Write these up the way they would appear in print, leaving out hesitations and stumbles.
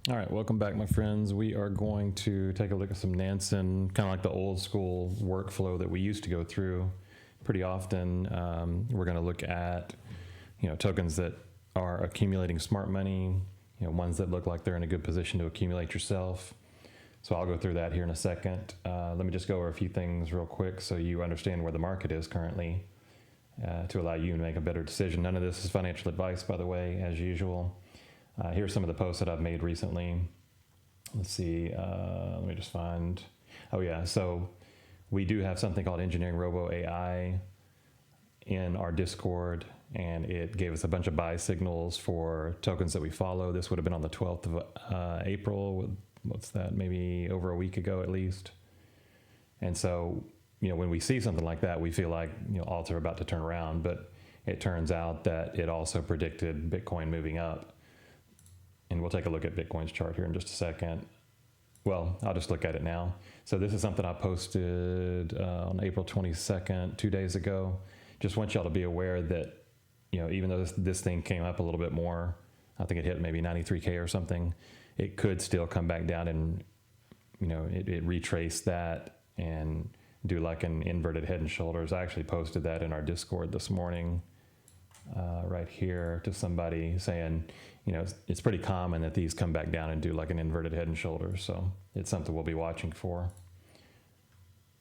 All right, welcome back, my friends. We are going to take a look at some Nansen, kind of like the old school workflow that we used to go through pretty often. We're going to look at, tokens that are accumulating smart money, ones that look like they're in a good position to accumulate yourself. So I'll go through that here in a second. Let me just go over a few things real quick so you understand where the market is currently to allow you to make a better decision. None of this is financial advice, by the way, as usual. Here's some of the posts that I've made recently. Let's see, let me just find, so we do have something called Eng Robo AI in our Discord, and it gave us a bunch of buy signals for tokens that we follow. This would have been on the 12th of April. What's that, maybe over a week ago at least. And so, when we see something like that, we feel like, alts are about to turn around, but it turns out that it also predicted Bitcoin moving up. And we'll take a look at Bitcoin's chart here in just a second. Well, I'll just look at it now. So this is something I posted on April 22nd, 2 days ago. Just want y'all to be aware that, even though this thing came up a little bit more, I think it hit maybe 93K or something, it could still come back down and, it retraced that and do like an inverted head and shoulders. I actually posted that in our Discord this morning. Right here to somebody saying, it's pretty common that these come back down and do like an inverted head and shoulders. So it's something we'll be watching for.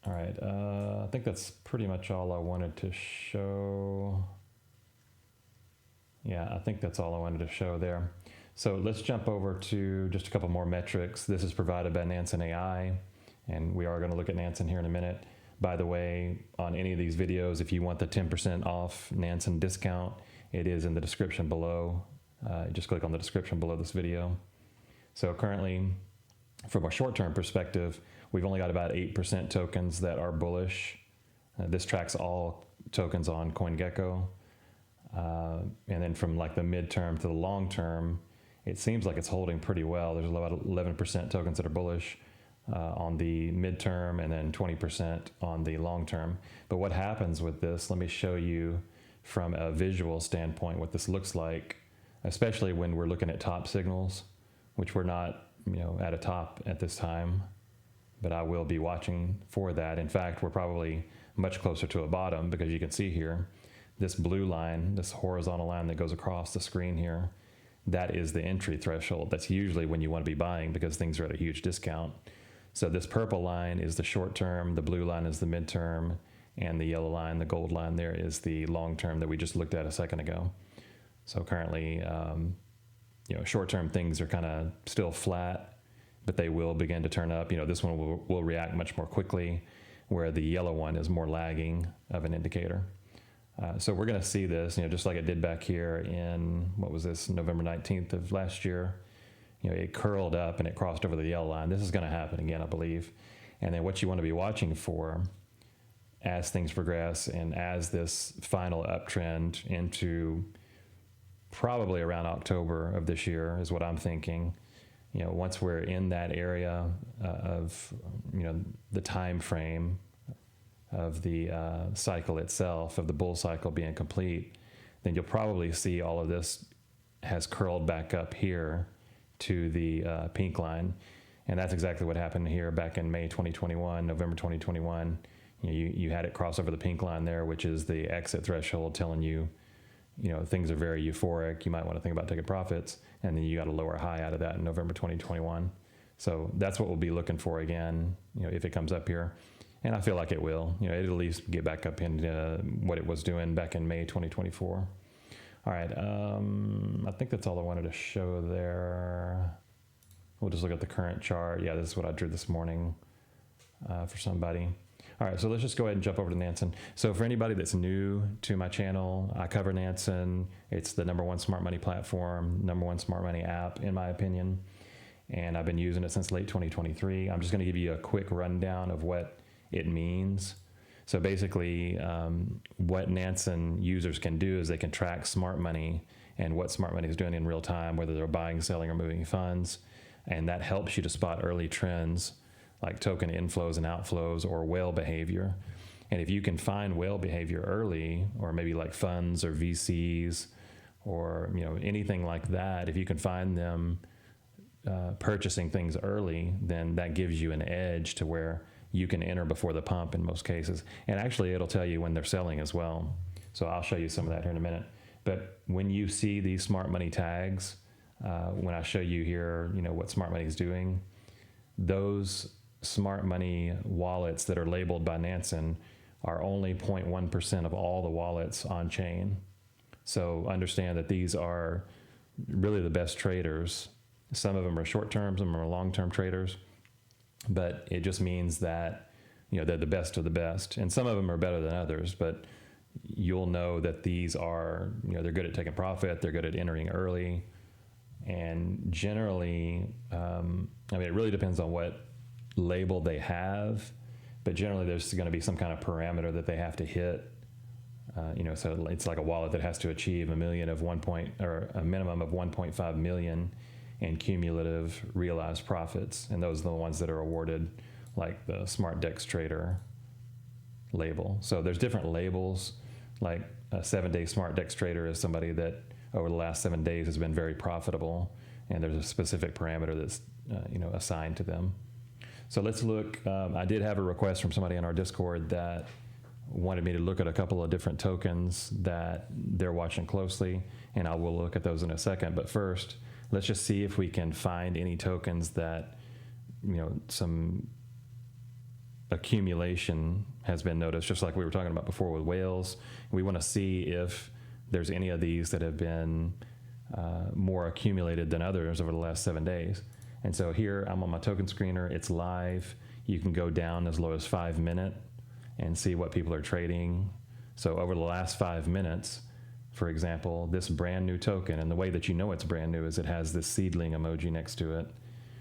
All right. I think that's pretty much all I wanted to show. Yeah, I think that's all I wanted to show there. So let's jump over to just a couple more metrics. This is provided by Nansen AI, and we are going to look at Nansen here in a minute. By the way, on any of these videos, if you want the 10% off Nansen discount, it is in the description below. Just click on the description below this video. So currently, from a short-term perspective, we've only got about 8% tokens that are bullish. This tracks all tokens on CoinGecko. And then from like the midterm to the long term, it seems like it's holding pretty well. There's about 11% tokens that are bullish on the midterm, and then 20% on the long term. But what happens with this, let me show you from a visual standpoint what this looks like, especially when we're looking at top signals, which we're not at a top at this time, but I will be watching for that. In fact, we're probably much closer to a bottom, because you can see here, this blue line, this horizontal line that goes across the screen here, that is the entry threshold. That's usually when you want to be buying, because things are at a huge discount. So this purple line is the short term, the blue line is the midterm, and the yellow line, the gold line there, is the long term that we just looked at a second ago. So currently, short term things are kind of still flat, but they will begin to turn up. This one will react much more quickly, where the yellow one is more lagging of an indicator. So we're going to see this, just like it did back here in, what was this, November 19th of last year. It curled up and it crossed over the yellow line. This is going to happen again, I believe. And then what you want to be watching for as things progress, and as this final uptrend into probably around October of this year is what I'm thinking. Once we're in that area of, the time frame of the cycle itself, of the bull cycle being complete, then you'll probably see all of this has curled back up here to the pink line. And that's exactly what happened here back in May 2021, November 2021. You had it cross over the pink line there, which is the exit threshold telling you, things are very euphoric. You might want to think about taking profits. And then you got a lower high out of that in November 2021. So that's what we'll be looking for again, if it comes up here. And I feel like it will. It'll at least get back up into what it was doing back in May 2024. All right, I think that's all I wanted to show there. We'll just look at the current chart. Yeah, this is what I drew this morning for somebody. All right, so let's just go ahead and jump over to Nansen. So for anybody that's new to my channel, I cover Nansen. It's the #1 smart money platform, #1 smart money app, in my opinion. And I've been using it since late 2023. I'm just gonna give you a quick rundown of what it means. So basically, what Nansen users can do is they can track smart money and what smart money is doing in real time, whether they're buying, selling, or moving funds. And that helps you to spot early trends like token inflows and outflows or whale behavior. And if you can find whale behavior early, or maybe like funds or VCs or anything like that, if you can find them purchasing things early, then that gives you an edge to where you can enter before the pump in most cases. And actually, it'll tell you when they're selling as well. So I'll show you some of that here in a minute. But when you see these smart money tags, when I show you here, what smart money is doing, those smart money wallets that are labeled by Nansen are only 0.1% of all the wallets on chain. So understand that these are really the best traders. Some of them are short-term, some are long-term traders, but it just means that they're the best of the best, and some of them are better than others. But you'll know that these are they're good at taking profit, they're good at entering early, and generally, it really depends on what label they have, but generally there's going to be some kind of parameter that they have to hit. So it's like a wallet that has to achieve a minimum of 1.5 million in cumulative realized profits, and those are the ones that are awarded like the Smart Dex Trader label. So there's different labels, like a 7-day Smart Dex Trader is somebody that over the last 7 days has been very profitable, and there's a specific parameter that's assigned to them. So let's look. I did have a request from somebody in our Discord that wanted me to look at a couple of different tokens that they're watching closely, and I will look at those in a second. But first, let's just see if we can find any tokens that some accumulation has been noticed, just like we were talking about before with whales. We want to see if there's any of these that have been more accumulated than others over the last 7 days. And so here I'm on my token screener, it's live. You can go down as low as 5 minutes and see what people are trading. So over the last 5 minutes, for example, this brand new token, and the way that it's brand new is it has this seedling emoji next to it.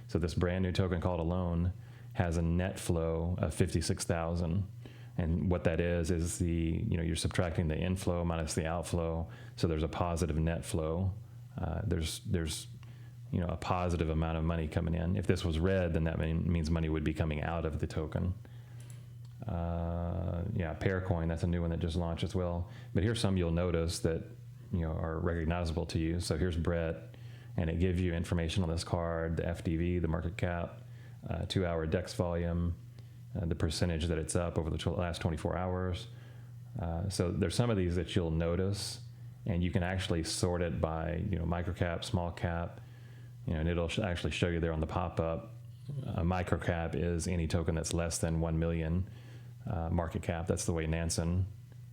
So this brand new token called Alone has a net flow of 56,000. And what that is you're subtracting the inflow minus the outflow. So there's a positive net flow. There's a positive amount of money coming in. If this was red, then that means money would be coming out of the token. FARTCOIN, that's a new one that just launched as well. But here's some you'll notice that are recognizable to you. So here's Brett, and it gives you information on this card, the FDV, the market cap, 2-hour DEX volume, the percentage that it's up over the last 24 hours. So there's some of these that you'll notice, and you can actually sort it by micro cap, small cap, and it'll actually show you there on the pop-up. A micro cap is any token that's less than 1 million market cap. That's the way Nansen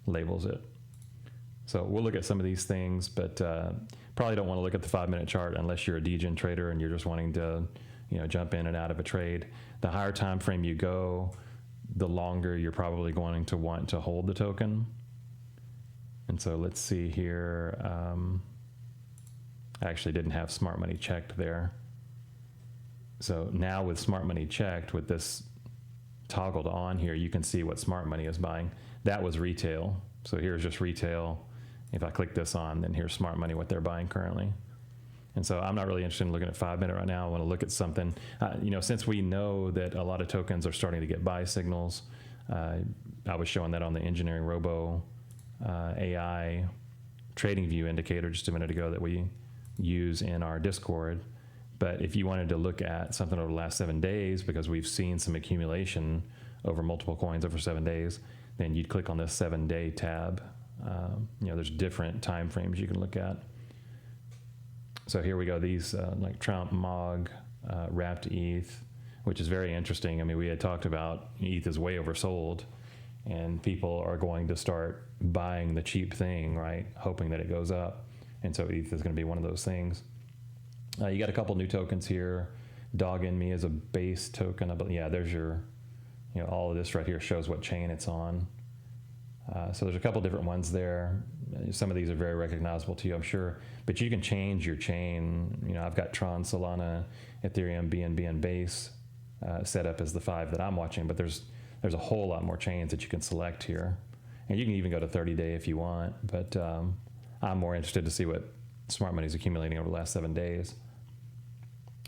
labels it. So we'll look at some of these things, but probably don't want to look at the 5-minute chart unless you're a degen trader and you're just wanting to jump in and out of a trade. The higher time frame you go, the longer you're probably going to want to hold the token. And so let's see here. I actually didn't have smart money checked there. So now with smart money checked, with this toggled on here, you can see what smart money is buying. That was retail. So here's just retail. If I click this on, then here's smart money, what they're buying currently. And so I'm not really interested in looking at 5-minute right now. I want to look at something, since we know that a lot of tokens are starting to get buy signals. I was showing that on the Eng Robo AI trading view indicator just a minute ago that we use in our Discord. But if you wanted to look at something over the last 7 days, because we've seen some accumulation over multiple coins over 7 days, then you'd click on this 7-day tab. There's different time frames you can look at. So here we go. These like Trump, MOG, wrapped ETH, which is very interesting. I mean, we had talked about ETH is way oversold, and people are going to start buying the cheap thing, right? Hoping that it goes up. And so ETH is going to be one of those things. You got a couple new tokens here. Dog in Me is a base token. But yeah, there's your, all of this right here shows what chain it's on. So there's a couple different ones there. Some of these are very recognizable to you, I'm sure. But you can change your chain. I've got Tron, Solana, Ethereum, BNB, and Base set up as the 5 that I'm watching. But there's a whole lot more chains that you can select here. And you can even go to 30-day if you want. But I'm more interested to see what smart money is accumulating over the last 7 days.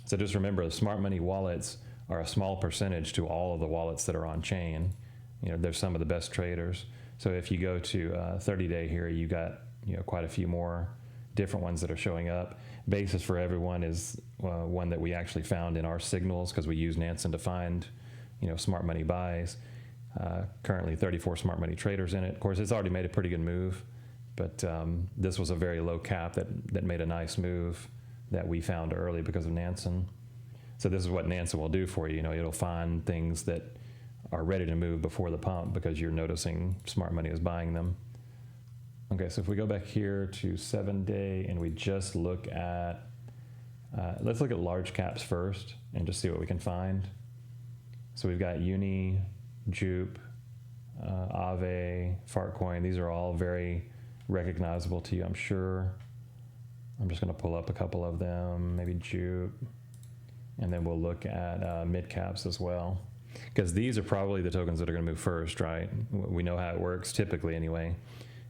So just remember, the smart money wallets are a small percentage to all of the wallets that are on chain. They're some of the best traders. So if you go to 30-day here, you got quite a few more different ones that are showing up. basis for everyone is one that we actually found in our signals because we use Nansen to find, smart money buys. Currently 34 smart money traders in it. Of course, it's already made a pretty good move, but this was a very low cap that made a nice move that we found early because of Nansen. So this is what Nansen will do for you. It'll find things that are ready to move before the pump because you're noticing smart money is buying them. Okay, so if we go back here to 7-day and we just look at, let's look at large caps first and just see what we can find. So we've got Uni, Jupe, Aave, FARTCOIN. These are all very recognizable to you, I'm sure. I'm just going to pull up a couple of them, maybe Jupe, and then we'll look at mid caps as well, because these are probably the tokens that are going to move first, right? We know how it works typically anyway.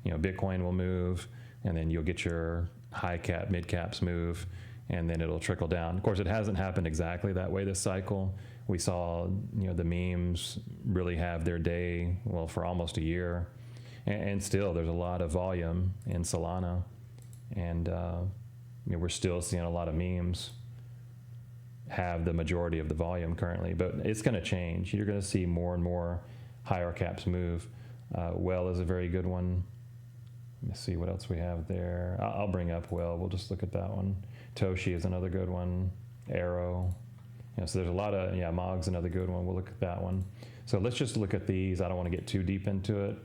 Bitcoin will move, and then you'll get your high cap, mid caps move, and then it'll trickle down. Of course, it hasn't happened exactly that way this cycle. We saw, the memes really have their day, well, for almost a year, and still there's a lot of volume in Solana, and we're still seeing a lot of memes have the majority of the volume currently, but it's going to change. You're going to see more and more higher caps move. Well is a very good one. Let me see what else we have there. I'll bring up Well. We'll just look at that one. Toshi is another good one. AERO. So there's a lot of, MOG's another good one. We'll look at that one. So let's just look at these. I don't want to get too deep into it.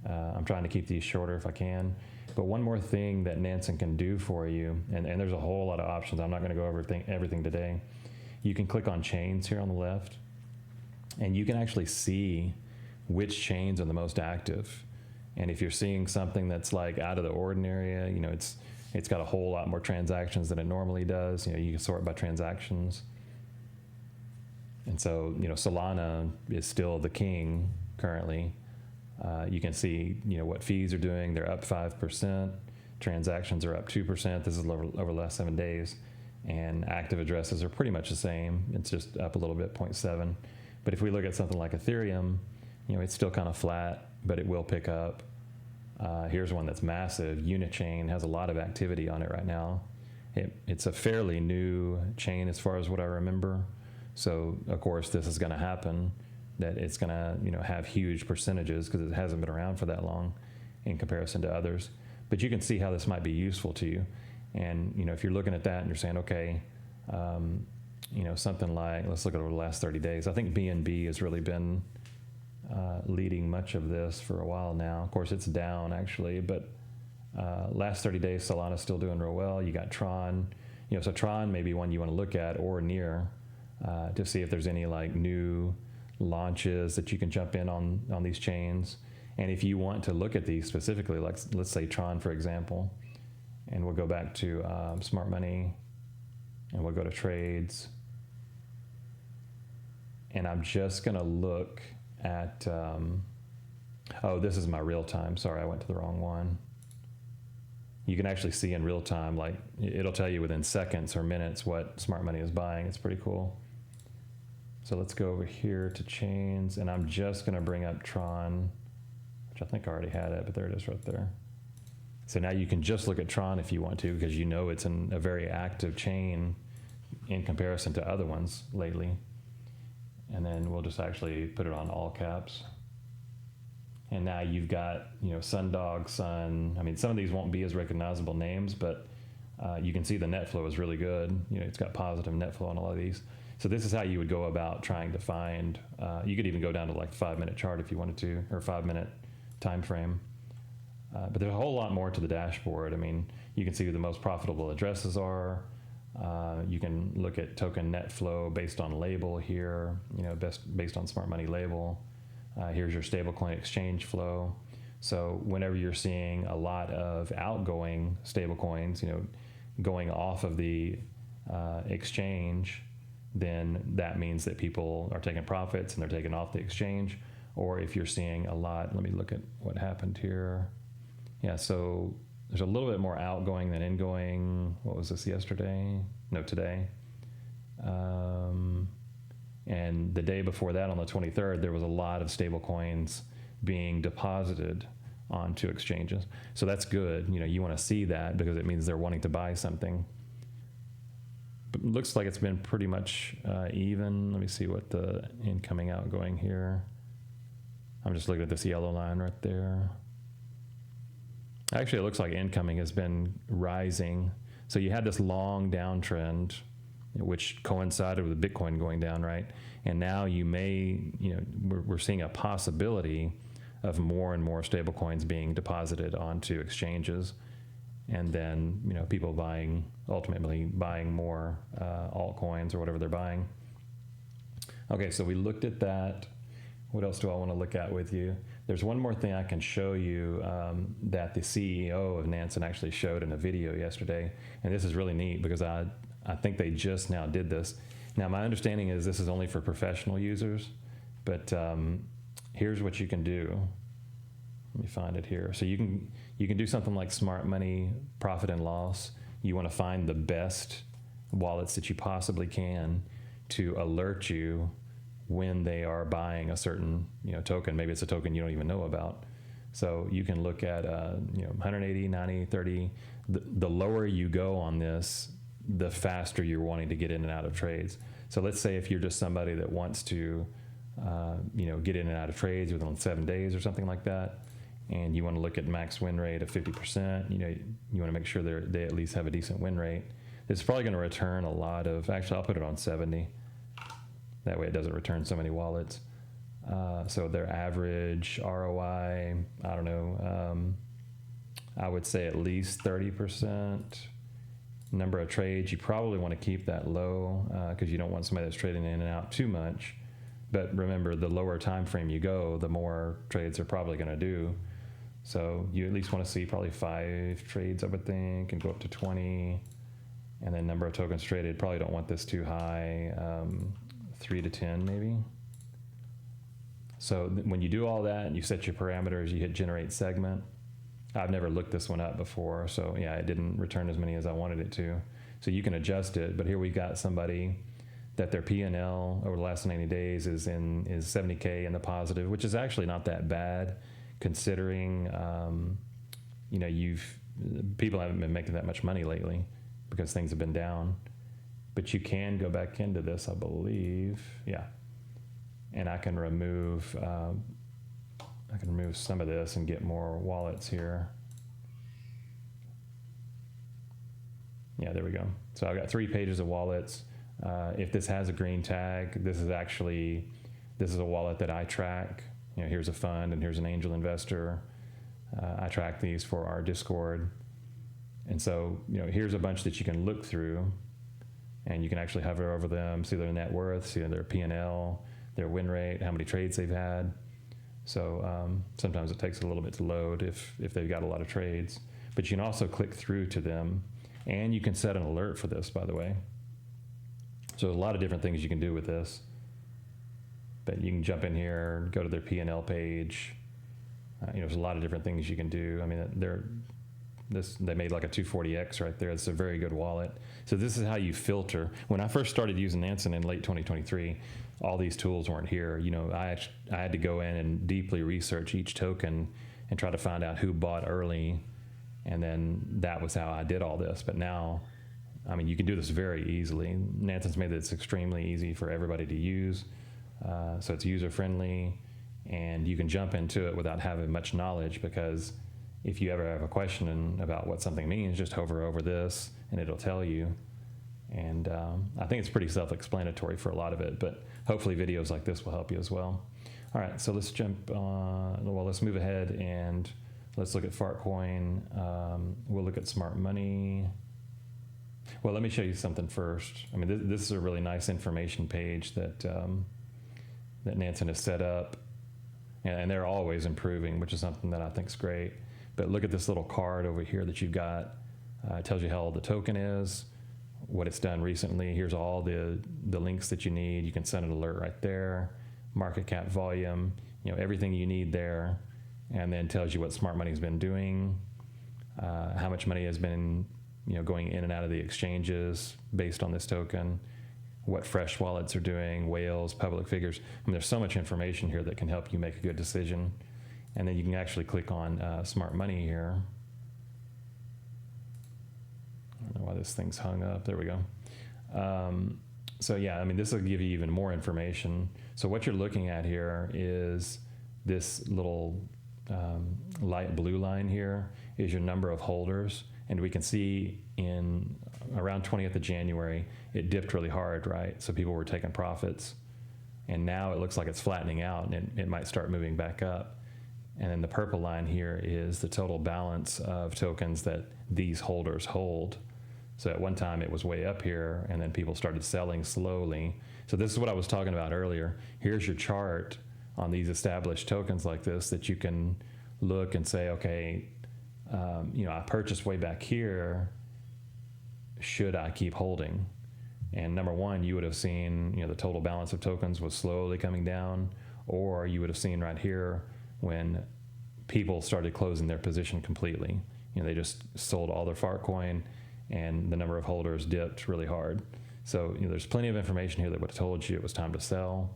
I'm trying to keep these shorter if I can. But one more thing that Nansen can do for you, and there's a whole lot of options. I'm not going to go over everything today. You can click on chains here on the left, and you can actually see which chains are the most active. And if you're seeing something that's like out of the ordinary, it's got a whole lot more transactions than it normally does. You can sort by transactions. And so, Solana is still the king currently. You can see, what fees are doing. They're up 5%. Transactions are up 2%. This is over the last 7 days. And active addresses are pretty much the same. It's just up a little bit, 0.7. But if we look at something like Ethereum, it's still kind of flat, but it will pick up. Here's one that's massive. Unichain has a lot of activity on it right now. It's a fairly new chain as far as what I remember. So, of course, this is going to happen, that it's going to have huge percentages because it hasn't been around for that long in comparison to others. But you can see how this might be useful to you. And, if you're looking at that and you're saying, okay, something like, let's look at over the last 30 days. I think BNB has really been leading much of this for a while now. Of course, it's down actually, but last 30 days, Solana's still doing real well. You got Tron, so Tron may be one you want to look at or near to see if there's any like new launches that you can jump in on these chains. And if you want to look at these specifically, like let's say Tron, for example, and we'll go back to Smart Money and we'll go to trades. And I'm just going to look at, this is my real time. Sorry, I went to the wrong one. You can actually see in real time, like it'll tell you within seconds or minutes what Smart Money is buying. It's pretty cool. So let's go over here to chains, and I'm just going to bring up Tron, which I think I already had it, but there it is right there. So now you can just look at Tron if you want to, because it's in a very active chain in comparison to other ones lately. And then we'll just actually put it on all caps. And now you've got, Sundog, Sun. I mean, some of these won't be as recognizable names, but you can see the net flow is really good. It's got positive net flow on a lot of these. So this is how you would go about trying to find, you could even go down to like 5-minute chart if you wanted to, or 5-minute time frame. But there's a whole lot more to the dashboard. I mean, you can see who the most profitable addresses are. You can look at token net flow based on label here, based on Smart Money label. Here's your stablecoin exchange flow. So whenever you're seeing a lot of outgoing stablecoins, going off of the exchange, then that means that people are taking profits and they're taking off the exchange. Or if you're seeing a lot, let me look at what happened here. Yeah, so there's a little bit more outgoing than ingoing. What was this yesterday? No, today. And the day before that, on the 23rd, there was a lot of stable coins being deposited onto exchanges. So that's good. You want to see that because it means they're wanting to buy something. But looks like it's been pretty much even. Let me see what the incoming outgoing here. I'm just looking at this yellow line right there. Actually, it looks like incoming has been rising. So you had this long downtrend, which coincided with Bitcoin going down, right? And now you may, we're seeing a possibility of more and more stablecoins being deposited onto exchanges, and then people ultimately buying more altcoins or whatever they're buying. Okay, so we looked at that. What else do I want to look at with you? There's one more thing I can show you that the CEO of Nansen actually showed in a video yesterday, and this is really neat because I think they just now did this. Now, my understanding is this is only for professional users, but here's what you can do. Let me find it here. So you can do something like smart money, profit and loss. You want to find the best wallets that you possibly can to alert you when they are buying a certain token. Maybe it's a token you don't even know about. So you can look at 180, 90, 30. The lower you go on this, the faster you're wanting to get in and out of trades. So let's say if you're just somebody that wants to get in and out of trades within 7 days or something like that, and you want to look at max win rate of 50%, you want to make sure they at least have a decent win rate. It's probably going to return a lot of, actually I'll put it on 70. That way it doesn't return so many wallets. So their average ROI, I don't know, I would say at least 30%. Number of trades, you probably want to keep that low because you don't want somebody that's trading in and out too much. But remember, the lower time frame you go, the more trades they're probably going to do. So you at least want to see probably 5 trades, I would think, and go up to 20. And then number of tokens traded, probably don't want this too high, 3 to 10 maybe. So when you do all that and you set your parameters, you hit generate segment. I've never looked this one up before, so yeah, it didn't return as many as I wanted it to. So you can adjust it, but here we've got somebody that their P&L over the last 90 days is 70K in the positive, which is actually not that bad considering, people haven't been making that much money lately because things have been down. But you can go back into this, I believe, yeah. And I can remove some of this and get more wallets here. Yeah, there we go. So I've got 3 pages of wallets. If this has a green tag, this is a wallet that I track. Here's a fund and here's an angel investor. I track these for our Discord. And so, here's a bunch that you can look through, and you can actually hover over them, see their net worth, see their P&L, their win rate, how many trades they've had. So sometimes it takes a little bit to load if they've got a lot of trades. But you can also click through to them, and you can set an alert for this, by the way. So a lot of different things you can do with this. But you can jump in here, go to their P&L page. There's a lot of different things you can do. I mean, they made like a 240X right there. It's a very good wallet. So this is how you filter. When I first started using Nansen in late 2023, all these tools weren't here. I had to go in and deeply research each token and try to find out who bought early, and then that was how I did all this. But now, I mean, you can do this very easily. Nansen's made this extremely easy for everybody to use. So it's user-friendly, and you can jump into it without having much knowledge, because if you ever have a question about what something means, just hover over this and it'll tell you. And I think it's pretty self-explanatory for a lot of it, but hopefully videos like this will help you as well. All right, so let's let's move ahead and let's look at FARTCOIN. We'll look at smart money. Well, let me show you something first. I mean, this is a really nice information page that Nansen has set up, and they're always improving, which is something that I think is great. But look at this little card over here that you've got. It tells you how old the token is, what it's done recently. Here's all the links that you need. You can send an alert right there. Market cap, volume, everything you need there. And then tells you what smart money's been doing, how much money has been going in and out of the exchanges based on this token, what fresh wallets are doing, whales, public figures. I mean, there's so much information here that can help you make a good decision. And then you can actually click on smart money here. I don't know why this thing's hung up. There we go. So yeah, I mean, this will give you even more information. So what you're looking at here is this little light blue line here is your number of holders. And we can see in around 20th of January, it dipped really hard, right? So people were taking profits. And now it looks like it's flattening out, and it might start moving back up. And then the purple line here is the total balance of tokens that these holders hold. So at one time it was way up here, and then people started selling slowly. So this is what I was talking about earlier. Here's your chart on these established tokens like this that you can look and say, okay, I purchased way back here. Should I keep holding? And number one, you would have seen, the total balance of tokens was slowly coming down, or you would have seen right here when people started closing their position completely. They just sold all their FARTCOIN, and the number of holders dipped really hard. So there's plenty of information here that would have told you it was time to sell.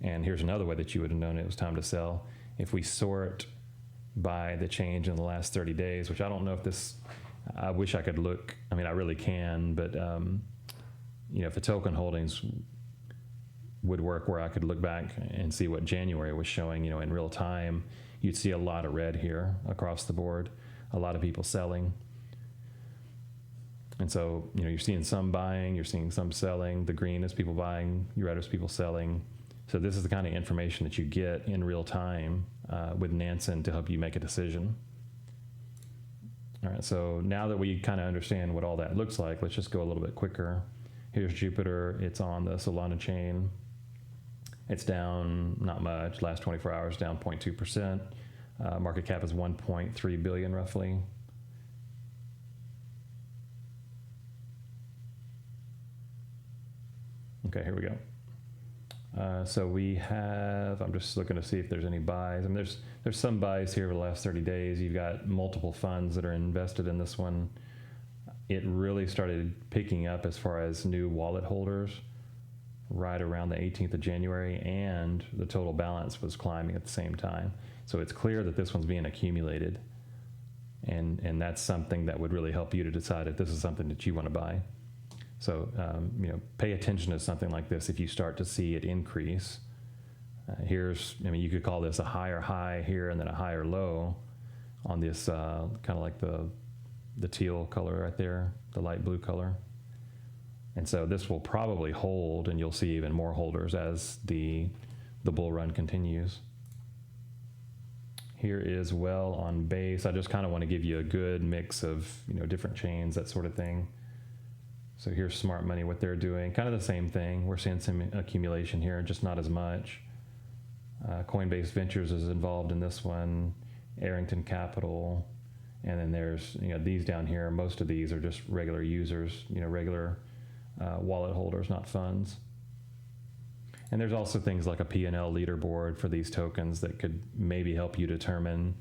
And here's another way that you would have known it was time to sell. If we sort by the change in the last 30 days, which I don't know if this, I wish I could look, I mean, I really can, but if the token holdings would work where I could look back and see what January was showing, in real time, you'd see a lot of red here across the board, a lot of people selling. And so, you're seeing some buying, you're seeing some selling. The green is people buying, your red is people selling. So this is the kind of information that you get in real time with Nansen to help you make a decision. All right, so now that we kind of understand what all that looks like, let's just go a little bit quicker. Here's Jupiter, it's on the Solana chain. It's down, not much, last 24 hours down 0.2%. Market cap is 1.3 billion roughly. Okay, here we go. So we have, I'm just looking to see if there's any buys. I mean, there's some buys here over the last 30 days. You've got multiple funds that are invested in this one. It really started picking up as far as new wallet holders right around the 18th of January, and the total balance was climbing at the same time. So it's clear that this one's being accumulated, and that's something that would really help you to decide if this is something that you want to buy. So, pay attention to something like this if you start to see it increase. You could call this a higher high here and then a higher low on this kind of like the teal color right there, the light blue color. And so this will probably hold, and you'll see even more holders as the bull run continues. Here is well on base. I just kind of want to give you a good mix of, different chains, that sort of thing. So here's Smart Money, what they're doing. Kind of the same thing. We're seeing some accumulation here, just not as much. Coinbase Ventures is involved in this one. Arrington Capital. And then there's, these down here. Most of these are just regular users, regular wallet holders, not funds. And there's also things like a P&L leaderboard for these tokens that could maybe help you determine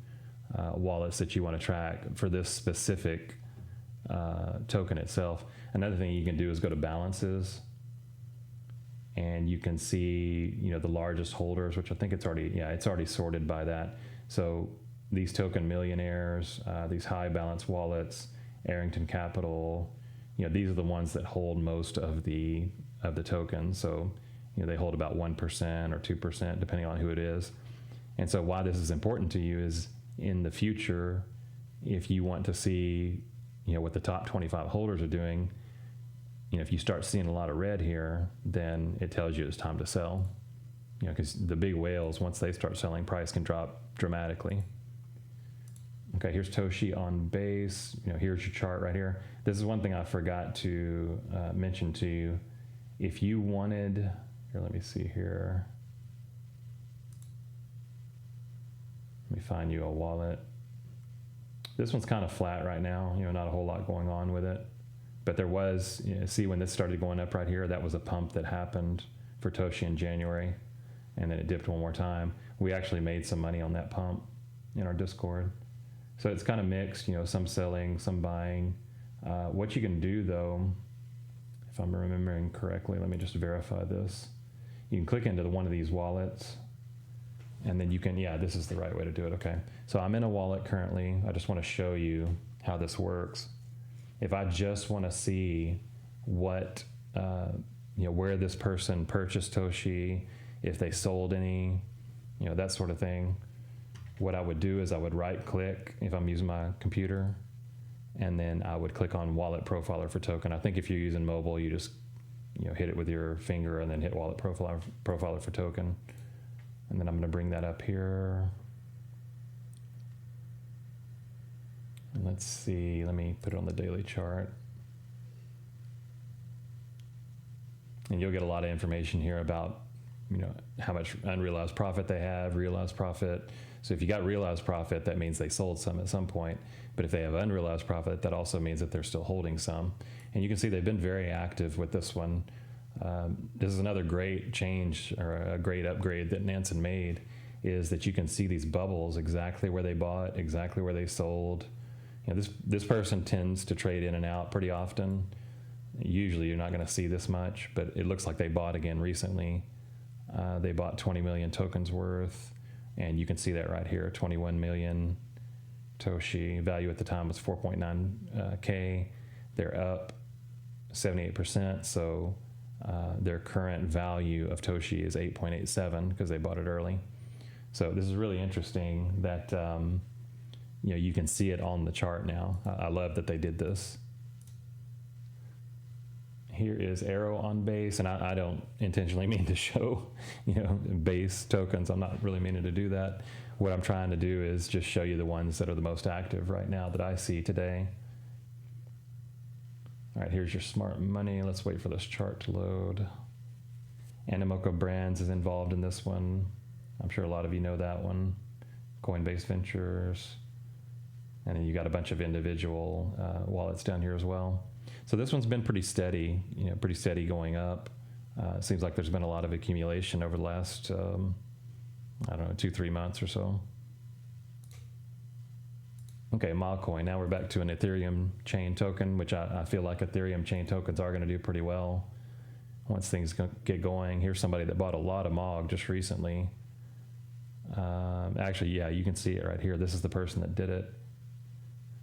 wallets that you want to track for this specific token itself. Another thing you can do is go to balances, and you can see, the largest holders, which I think it's already sorted by that. So these token millionaires, these high balance wallets, Arrington Capital, these are the ones that hold most of the tokens. So, they hold about 1% or 2%, depending on who it is. And so why this is important to you is in the future, if you want to see, what the top 25 holders are doing, if you start seeing a lot of red here, then it tells you it's time to sell. Because the big whales, once they start selling, price can drop dramatically. Okay, here's Toshi on base. Here's your chart right here. This is one thing I forgot to mention to you. If you wanted, here, let me see here. Let me find you a wallet. This one's kind of flat right now, not a whole lot going on with it. But there was, see when this started going up right here, that was a pump that happened for Toshi in January, and then it dipped one more time. We actually made some money on that pump in our Discord. So it's kind of mixed, some selling, some buying. What you can do though, if I'm remembering correctly, let me just verify this. You can click into one of these wallets, and then you can, this is the right way to do it. Okay, so I'm in a wallet currently. I just want to show you how this works. If I just want to see what where this person purchased Toshi, if they sold any, that sort of thing. What I would do is I would right click if I'm using my computer, and then I would click on Wallet Profiler for token. I think if you're using mobile, you just hit it with your finger and then hit Wallet Profiler for token. And then I'm going to bring that up here. And let's see, let me put it on the daily chart. And you'll get a lot of information here about, how much unrealized profit they have, realized profit. So if you got realized profit, that means they sold some at some point. But if they have unrealized profit, that also means that they're still holding some. And you can see they've been very active with this one. This is another great change, or a great upgrade that Nansen made, is that you can see these bubbles, exactly where they bought, exactly where they sold. This person tends to trade in and out pretty often. Usually you're not going to see this much, but it looks like they bought again recently. They bought 20 million tokens worth, and you can see that right here, 21 million Toshi. Value at the time was 4.9K. They're up 78%, so their current value of Toshi is 8.87 because they bought it early. So this is really interesting that you can see it on the chart now. I love that they did this. Here is AERO on base, and I don't intentionally mean to show, base tokens. I'm not really meaning to do that. What I'm trying to do is just show you the ones that are the most active right now that I see today. All right, here's your smart money. Let's wait for this chart to load. Animoca Brands is involved in this one. I'm sure a lot of you know that one. Coinbase Ventures. And then you got a bunch of individual wallets down here as well. So this one's been pretty steady, pretty steady going up. It seems like there's been a lot of accumulation over the last, 2-3 months or so. Okay, MOG. Now we're back to an Ethereum chain token, which I feel like Ethereum chain tokens are going to do pretty well once things get going. Here's somebody that bought a lot of MOG just recently. Actually, yeah, you can see it right here. This is the person that did it.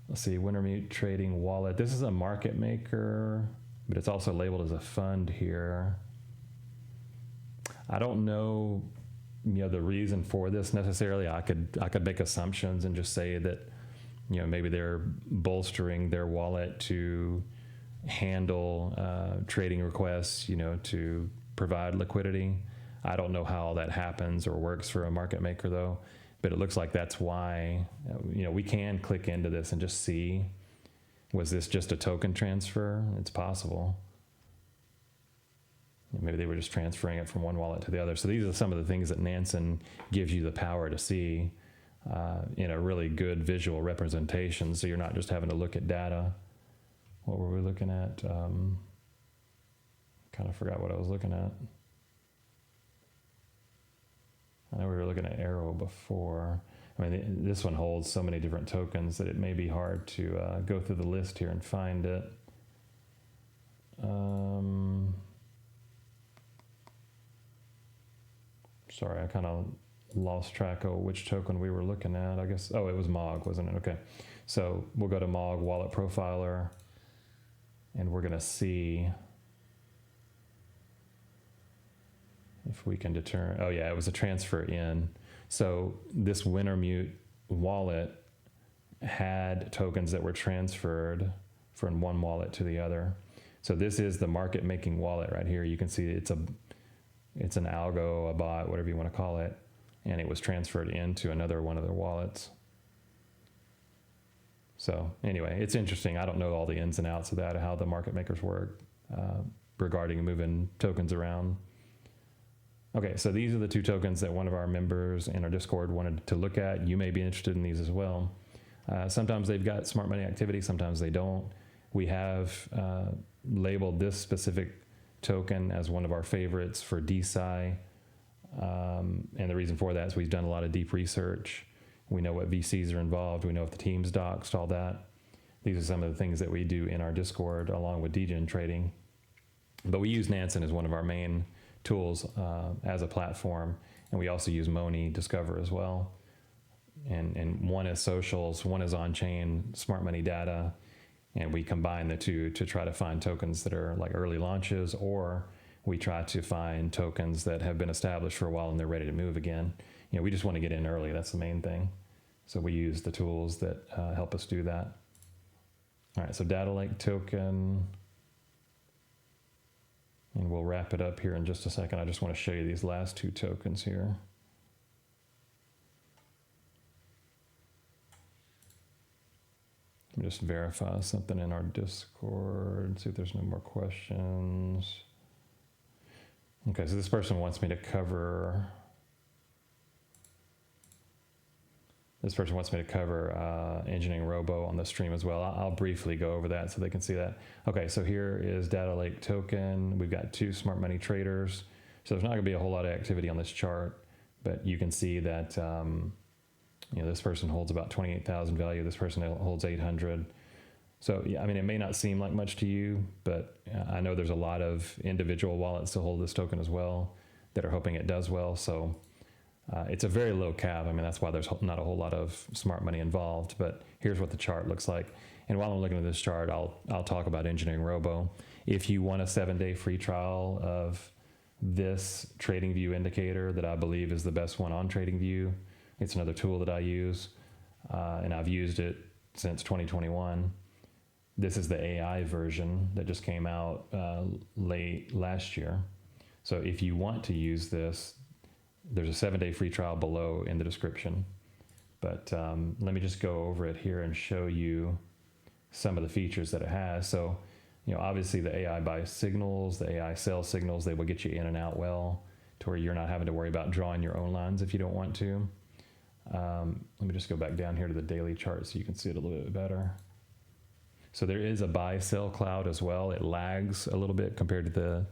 Let's see, Wintermute Trading Wallet. This is a market maker, but it's also labeled as a fund here. I don't know, the reason for this necessarily. I could make assumptions and just say that, maybe they're bolstering their wallet to handle trading requests, to provide liquidity. I don't know how that happens or works for a market maker though. But it looks like that's why, we can click into this and just see, was this just a token transfer? It's possible. Maybe they were just transferring it from one wallet to the other. So these are some of the things that Nansen gives you the power to see in a really good visual representation. So you're not just having to look at data. What were we looking at? Kind of forgot what I was looking at. I know we were looking at AERO before. I mean, this one holds so many different tokens that it may be hard to go through the list here and find it. Sorry, I kind of lost track of which token we were looking at. I guess, it was MOG, wasn't it? Okay. So we'll go to MOG Wallet Profiler, and we're going to see if we can determine, it was a transfer in. So this Wintermute wallet had tokens that were transferred from one wallet to the other. So this is the market making wallet right here. You can see it's an algo, a bot, whatever you want to call it. And it was transferred into another one of their wallets. So anyway, it's interesting. I don't know all the ins and outs of that, how the market makers work regarding moving tokens around. Okay, so these are the two tokens that one of our members in our Discord wanted to look at. You may be interested in these as well. Sometimes they've got smart money activity, sometimes they don't. We have labeled this specific token as one of our favorites for DeSci. And the reason for that is we've done a lot of deep research. We know what VCs are involved. We know if the team's doxed, all that. These are some of the things that we do in our Discord along with degen trading. But we use Nansen as one of our main tools as a platform, and we also use Money Discover as well. And one is socials, one is on-chain smart money data, and we combine the two to try to find tokens that are like early launches, or we try to find tokens that have been established for a while and they're ready to move again. We just want to get in early. That's the main thing. So we use the tools that help us do that. All right, so data lake token, and we'll wrap it up here in just a second. I just want to show you these last two tokens here. Let me just verify something in our Discord, see if there's no more questions. Okay, so this person wants me to cover Engineering Robo on the stream as well. I'll briefly go over that so they can see that. Okay, so here is Data Lake token. We've got 2 smart money traders. So there's not gonna be a whole lot of activity on this chart, but you can see that this person holds about 28,000 value. This person holds 800. So yeah, I mean, it may not seem like much to you, but I know there's a lot of individual wallets that hold this token as well that are hoping it does well. So it's a very low cap. I mean, that's why there's not a whole lot of smart money involved, but here's what the chart looks like. And while I'm looking at this chart, I'll talk about Engineering Robo. If you want a 7-day free trial of this TradingView indicator that I believe is the best one on TradingView, it's another tool that I use, and I've used it since 2021. This is the AI version that just came out late last year. So if you want to use this, there's a 7-day free trial below in the description. But let me just go over it here and show you some of the features that it has. So, obviously the AI buy signals, the AI sell signals, they will get you in and out well to where you're not having to worry about drawing your own lines if you don't want to. Let me just go back down here to the daily chart so you can see it a little bit better. So there is a buy sell cloud as well. It lags a little bit compared to the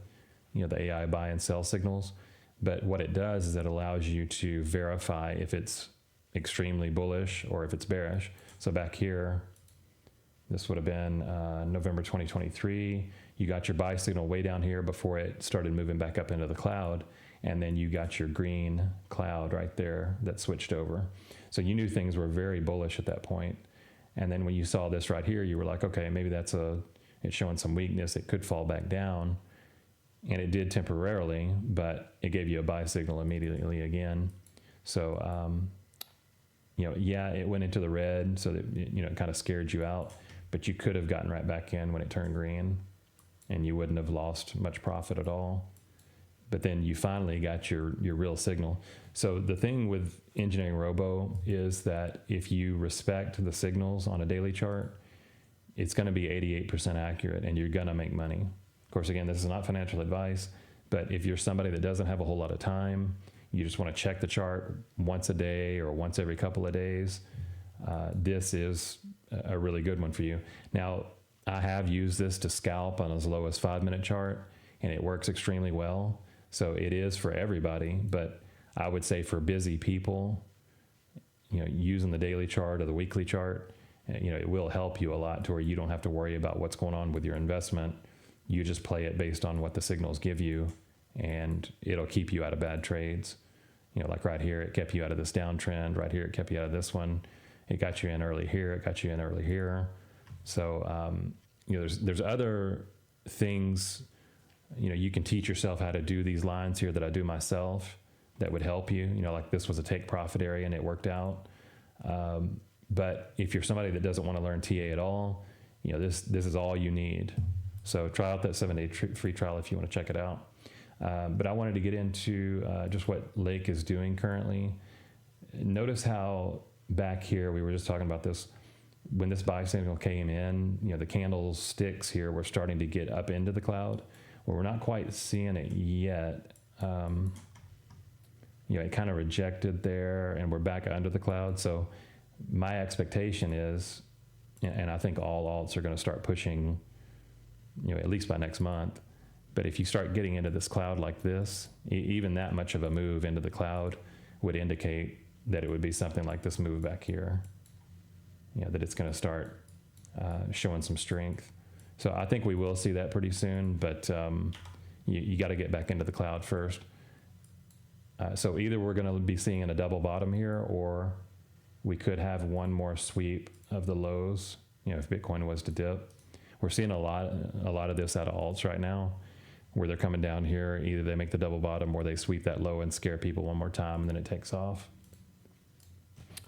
the AI buy and sell signals. But what it does is it allows you to verify if it's extremely bullish or if it's bearish. So back here, this would have been November 2023. You got your buy signal way down here before it started moving back up into the cloud. And then you got your green cloud right there that switched over. So you knew things were very bullish at that point. And then when you saw this right here, you were like, okay, maybe it's showing some weakness. It could fall back down. And it did temporarily, but it gave you a buy signal immediately again. So, yeah, it went into the red, so that, it kind of scared you out, but you could have gotten right back in when it turned green and you wouldn't have lost much profit at all. But then you finally got your real signal. So the thing with Engineering Robo is that if you respect the signals on a daily chart, it's going to be 88% accurate and you're going to make money. Of course, again, this is not financial advice, but if you're somebody that doesn't have a whole lot of time, you just want to check the chart once a day or once every couple of days, this is a really good one for you. Now, I have used this to scalp on as low as 5-minute chart, and it works extremely well. So it is for everybody, but I would say for busy people, using the daily chart or the weekly chart, it will help you a lot to where you don't have to worry about what's going on with your investment. You just play it based on what the signals give you, and it'll keep you out of bad trades. Like right here, it kept you out of this downtrend. Right here, it kept you out of this one. It got you in early here. It got you in early here. So, there's other things, you can teach yourself how to do these lines here that I do myself that would help you. Like this was a take profit area and it worked out. But if you're somebody that doesn't want to learn TA at all, this is all you need. So try out that 7-day free trial if you want to check it out. But I wanted to get into just what Lake is doing currently. Notice how back here, we were just talking about this, when this buy signal came in, the candlesticks here were starting to get up into the cloud. Well, we're not quite seeing it yet. It kind of rejected there and we're back under the cloud. So my expectation is, and I think all alts are going to start pushing, at least by next month. But if you start getting into this cloud like this, even that much of a move into the cloud would indicate that it would be something like this move back here, that it's going to start showing some strength. So I think we will see that pretty soon, but you got to get back into the cloud first. So either we're going to be seeing a double bottom here, or we could have one more sweep of the lows, if Bitcoin was to dip. we're seeing a lot of this out of alts right now, where they're coming down here. Either they make the double bottom or they sweep that low and scare people one more time, and then it takes off.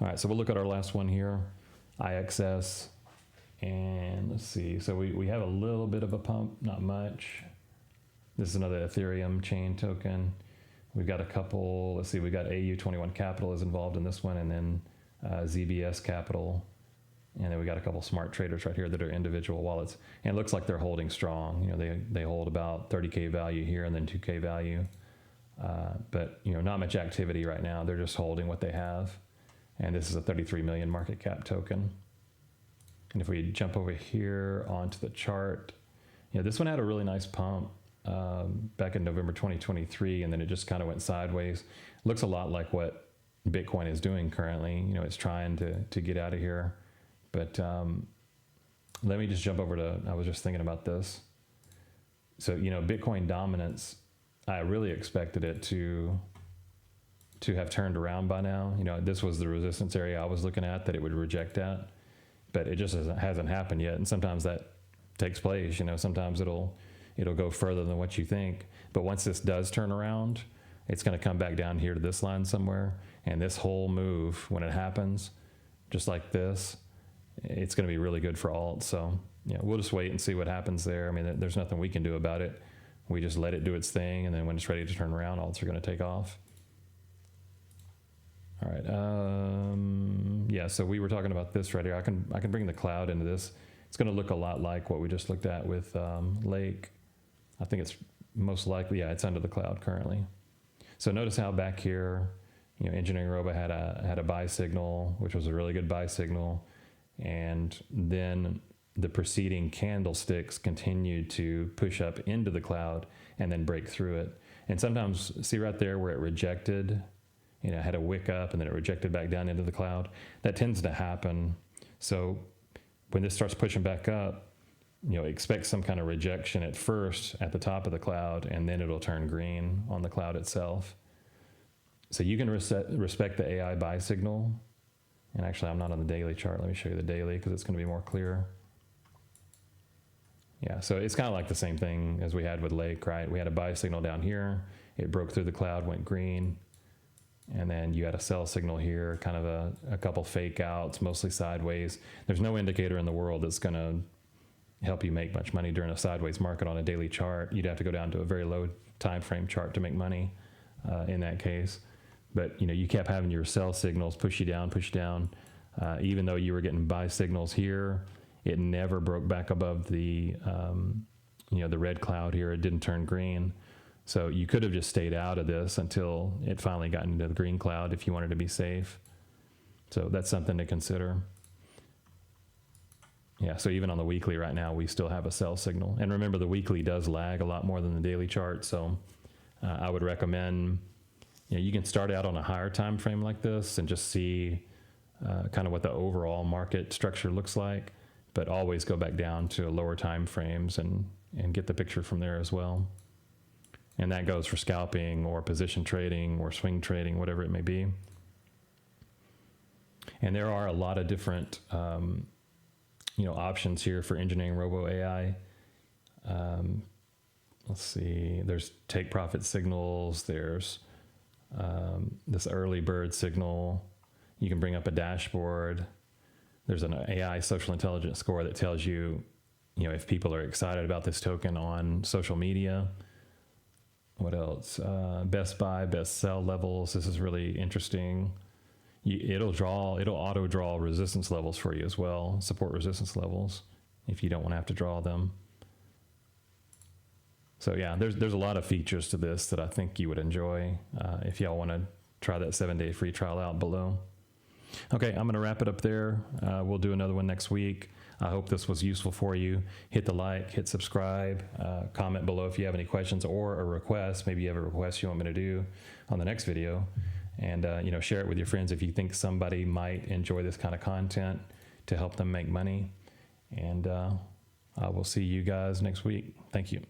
All right, so we'll look at our last one here, IXS. And let's see, so we have a little bit of a pump, not much. This is another Ethereum chain token. We've got a couple, let's see, we got AU21 Capital is involved in this one, and then ZBS Capital. And then we got a couple smart traders right here that are individual wallets. And it looks like they're holding strong. You know, they hold about 30K value here and then 2K value. But, you know, not much activity right now. They're just holding what they have. And this is a 33 million market cap token. And if we jump over here onto the chart, you know, this one had a really nice pump back in November 2023, and then it just kind of went sideways. Looks a lot like what Bitcoin is doing currently. You know, it's trying to get out of here. But let me just jump over to, I was just thinking about this. So, you know, Bitcoin dominance, I really expected it to have turned around by now. You know, this was the resistance area I was looking at that it would reject at. But it just hasn't happened yet. And sometimes that takes place, you know, sometimes it'll go further than what you think. But once this does turn around, it's going to come back down here to this line somewhere. And this whole move, when it happens, just like this, it's going to be really good for alt. So, yeah, we'll just wait and see what happens there. I mean, there's nothing we can do about it. We just let it do its thing. And then when it's ready to turn around, alts are going to take off. All right, yeah, so we were talking about this right here. I can bring the cloud into this. It's gonna look a lot like what we just looked at with Lake. I think it's most likely, yeah, it's under the cloud currently. So notice how back here, you know, Engineering Robo had a buy signal, which was a really good buy signal. And then the preceding candlesticks continued to push up into the cloud and then break through it. And sometimes, see right there where it rejected, you know, had a wick up and then it rejected back down into the cloud. That tends to happen. So when this starts pushing back up, you know, expect some kind of rejection at first at the top of the cloud, and then it'll turn green on the cloud itself. So you can respect the AI buy signal. And actually, I'm not on the daily chart. Let me show you the daily because it's going to be more clear. Yeah, so it's kind of like the same thing as we had with Lake, right? We had a buy signal down here. It broke through the cloud, went green. And then you had a sell signal here, kind of a couple fake outs, mostly sideways. There's no indicator in the world that's going to help you make much money during a sideways market on a daily chart. You'd have to go down to a very low time frame chart to make money in that case. But, you know, you kept having your sell signals push you down, even though you were getting buy signals here. It never broke back above the, you know, the red cloud here. It didn't turn green. So you could have just stayed out of this until it finally got into the green cloud if you wanted to be safe. So that's something to consider. Yeah, so even on the weekly right now, we still have a sell signal. And remember, the weekly does lag a lot more than the daily chart. So I would recommend, you know, you can start out on a higher time frame like this and just see kind of what the overall market structure looks like, but always go back down to lower time frames and get the picture from there as well. And that goes for scalping or position trading or swing trading, whatever it may be. And there are a lot of different, you know, options here for Engineering Robo AI. Let's see, there's take profit signals. There's this early bird signal. You can bring up a dashboard. There's an AI social intelligence score that tells you, you know, if people are excited about this token on social media. What else? Best buy, best sell levels. This is really interesting. It'll auto draw resistance levels for you as well, support resistance levels, if you don't want to have to draw them. So yeah, there's a lot of features to this that I think you would enjoy if y'all want to try that 7-day free trial out below. Okay, I'm going to wrap it up there. We'll do another one next week. I hope this was useful for you. Hit the like, hit subscribe, comment below if you have any questions or a request. Maybe you have a request you want me to do on the next video. And you know, share it with your friends if you think somebody might enjoy this kind of content to help them make money. And I will see you guys next week. Thank you.